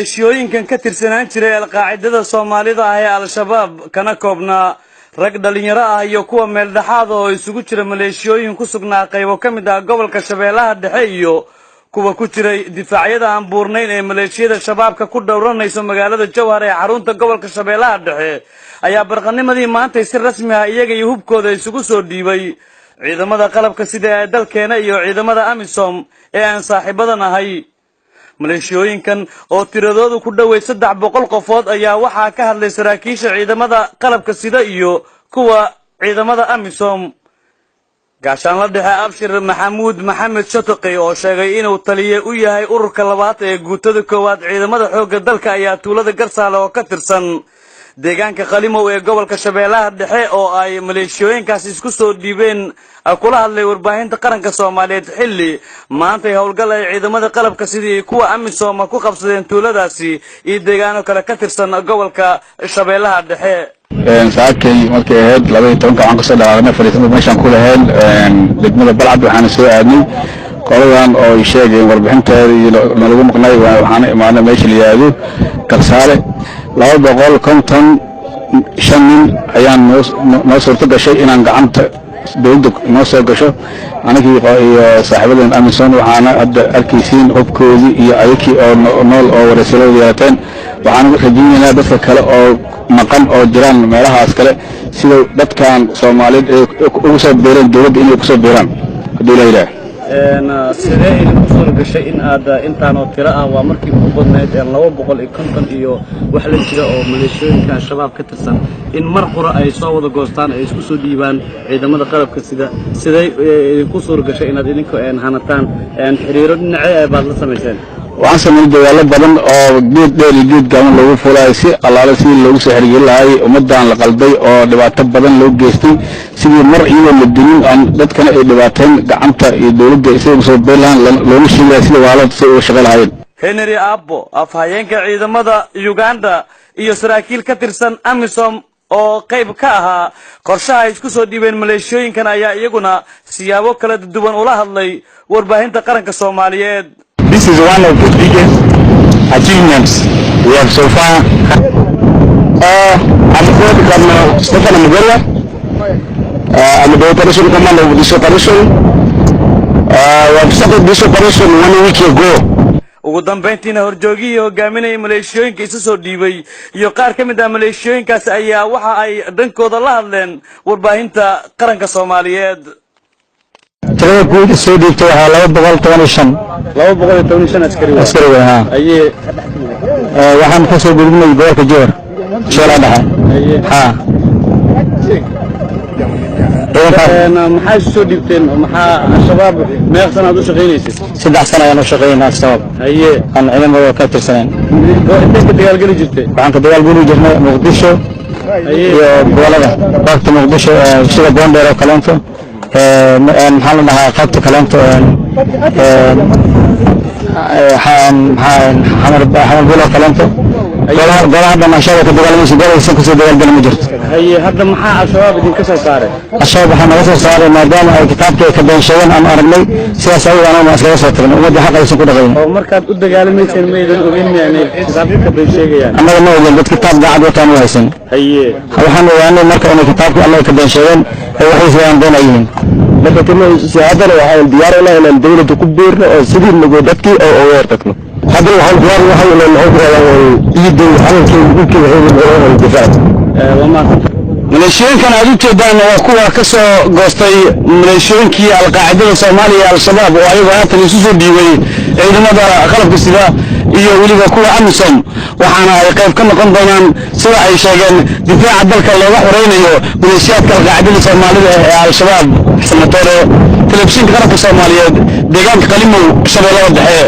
maleeshiyooyinkan ka tirsanaan jiray alqaacidada Soomaalida ah ee Al-Shabaab kana koobnaa rag dhalinyaro ah iyo kuwa meel dhaxaad oo isugu jira maleeshiyooyin ku sugnaa qaybo kamid ah gobolka Shabeellaha Dhexe iyo kuwa ku jiray difaacyada aan buurnayn ee maleeshiyada shabaabka ku dhowranayso magaalada Jowhar ee xarunta gobolka Shabeellaha Dhexe ayaa barqanimadii maanta si rasmi ah iyaga iyo hubkooda isugu soo dhiibay ciidamada qalabka sida ee dalkeena iyo ciidamada AMISOM ee aan saaxiibadan ahay maleeshiyooyinkan oo tiradoodu ku dhaweey 300 qofood ayaa waxa ka hadlay saraakiisha ciidamada qalabka sida iyo kuwa ciidamada AMISOM gaashaan la dhexe Abshir Maxamuud Maxamed Shatoqi oo sheegay inuu taliye u yahay ururka labaad ee guutada koowaad ciidamada xoogga dalka ayaa tuulada Garsaale oo ka tirsan deegaanka Qalimow ee gobolka Shabeellaha Dhexe oo ay maleeshiyooyinkaas isku soo dhiibeen kula hadlay warbaahinta qaranka Soomaaliyeed xilli maanta howlgal ay ciidamada qalabka sidii kuwa AMISOM ku qabsadeen tuuladaasi iyo deegaano kale ka tirsan gobolka Shabeellaha Dhexe saakay markay ahayd 12 waxaan ka soo dhawaaqnay fariisinta meeshan ku lahayn degmada Balcad waxaan soo aadnay qoladan oo sheegay warbixinteeda iyo lagu maqnay waxaan imaanay meesha la yiraahdo Garsaale 250 nin ayaan noo suurto gashay inaan gacanta dawladda noo soo gasho anagii iyo saaxiibadan AMISOM waxaana hadda arkaysiin hubkoodii iyo ayakii oo nool oo waraysiyo yeelateen waxaan rajaynaynaa dadka kale oo maqan oo jiraan meelahaas kale sida dadkan Soomaaliyeed ee ugu soo beereen dawladda inay ku soo beeraan hadii la yiraahdo sidee ku soo gashay in aad intaan oo tiro ah waa markii ugu badnayd 250 iyo wax la jira oo maleeshiyooyinka shabaab ka tirsan in mar qura ay soo wada goostaan ay isku soo dhiibaan ciidamada qalabka sidee ku soo gashay inaad idinku hanataan xiriiro dhinacyo ay baad la sameeyeen waxaan sameeyay dadaalo badan oo geed dheer iyo geed gaaban lagu fulay si allaale si loogu soo xiriir lahaay ummadan la qalbay oo dhibaato badan loo geystay sidii mar iyo la dinin aan dadkana ay dhibaateen gacanta iyo dawladda isaga soo beelaan loogu sheegay sida waalad soo shaqo lahayn Henry Abbo afhayeenka ciidamada Uganda iyo saraakiil ka tirsan AMISOM oo qayb ka ahaa qorshaha isku soo dhiibeen maleeshiyooyinkan ayaa iyaguna siyaabo kala duwan ula hadlay warbaahinta qaranka Soomaaliyeed. This is one of the biggest achievements we have so far. I'm going to come Stefan Mugalia. I'm the operation commander of this operation. We have started this operation 1 week ago. ugu dambeyntiina horjoogii hogaaminaya maleeshiyooyinka isu soo dhiibay iyo qaar ka mid ah maleeshiyooyinkaas ayaa waxa ay dhankooda la hadleen warbaahinta qaranka Soomaaliyeed. tirada guud soo dhiibtay waxa 215 askari ah ayee waxaan ka soo gudbinay gobolka Jowhar Shabeellaha Dhexe maxay soo dhiibteen maxaa shabaab meeq sanaad u shaqeynaysid 3 sano ayaan u shaqeynaa shabaab ayee aan ciidamada ka tirsaneen inta ka dagaalgali jirtay waxaan ka dagaalgali jirnay Muqdisho iyo gobolada waqti Muqdisho sida Boondheer oo kaleento maxaa la dhahaa qaybta kaleento xamar bilo kaleento golaha dhamashaada ka dagaalamay gobolka ka soo dagaalgalay ma jirto hadda maxaa shabaab idinka soo saaray shabaab waxaa naga soo saaray maadaama ay kitaabka ka been sheegan aan aragnay sidaas ayuu aan iskaga soo tagnay ummadda xaq aysan ku dhaqayn oo markaad u dagaalamayeen meedan ogeyn inay kitaabka ka been sheegayaan annaga ma ogeyn dad kitaab daacad wataan u haysan waxaan ogaanay marka inay kitaabka Allah ka been sheegan ay waxay soo doonayeen marka timo siyaadana waxaan diyaar u lahayn in dawladdu ku biirno oo sidii nagu dadkii oo weerartagno hadda waxaan diyaar u nahay inaan ciidan halkii ugu waxay difaac maleeshiyooyinkan aad u jeedaan waa kuwa ka soo goostay maleeshiyooyinkii alqaacidada Soomaaliya Al-Shabaab oo ayagu haatan isu soo dhiibay ciidamada qalabka sida iyo waliba kuwa AMISOM waxaana ay qayb ka noqon doonaan sida ay sheegeen difaaca dalka looga xoreynayo maleeshiyadka alqaacidada Soomaalida ee Al-Shabaab sanadooda telefishinka qaranka Soomaaliyeed deegaanka Qalimow Shabeellaha Dhexe